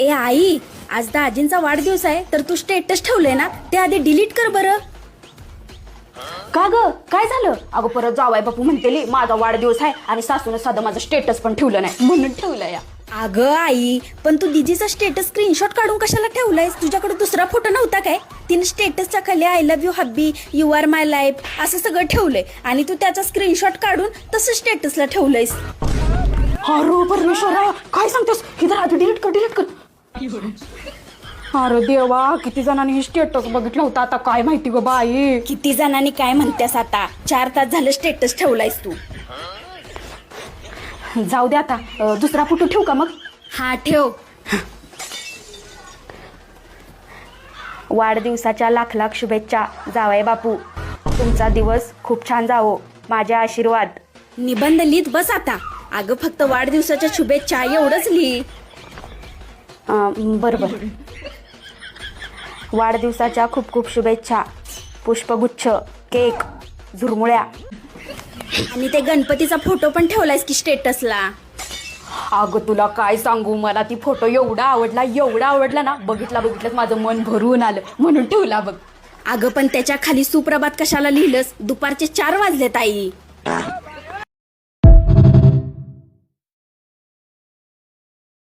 ए आई, आज दाजींचा वाढदिवस आहे तर तू स्टेटस ठेवलंय ना, ते आधी डिलीट कर बरं. का ग काय झालं? अगं परत जावाय बापू म्हणतेली माझा वाढदिवस आहे आणि सासून साधं माझं स्टेटस पण ठेवलं नाही म्हणून ठेवलं या. अगं आई, पण तू दीदीचा स्टेटस स्क्रीनशॉट काढून कशाला ठेवलायस? तुझ्याकडे दुसरा फोटो नव्हता काय? तिने स्टेटसच्या खाली I love you hubby, you are my life असं सगळं ठेवलंय आणि तू त्याचा स्क्रीनशॉट काढून तसं स्टेटसला ठेवलंयस. अरे परमेश्वरा काय सांगतोस? इथं आधी डिलीट कर. अरे देवा, किती जणांनी स्टेटस बघितलं होता, आता काय माहिती ग बाई. किती जणांनी काय म्हणतेस आता? 4 तास झालं स्टेटस ठेवलायस तू. जाऊ दे आता, दुसरा फोटो ठेवू का मग? हा ठेव. वाढदिवसाच्या लाख लाख शुभेच्छा जावई बापू. तुमचा दिवस खूप छान जावो, माझे आशीर्वाद. निबंध लिहित बस आता. अगं फक्त वाढदिवसाच्या शुभेच्छा एवढंच लिही. बरोबर. वाढदिवसाच्या खूप खूप शुभेच्छा. पुष्पगुच्छ, केक, झुरमुळ्या. आणि ते गणपतीचा फोटो पण ठेवलायस की स्टेटसला. अगं तुला काय सांगू, मला ती फोटो एवढा आवडला ना, बघितलंच माझं मन भरून आलं म्हणून ठेवला बघ. अगं पण त्याच्या खाली सुप्रभात कशाला लिहिलंस? दुपारचे 4 वाजलेत आई.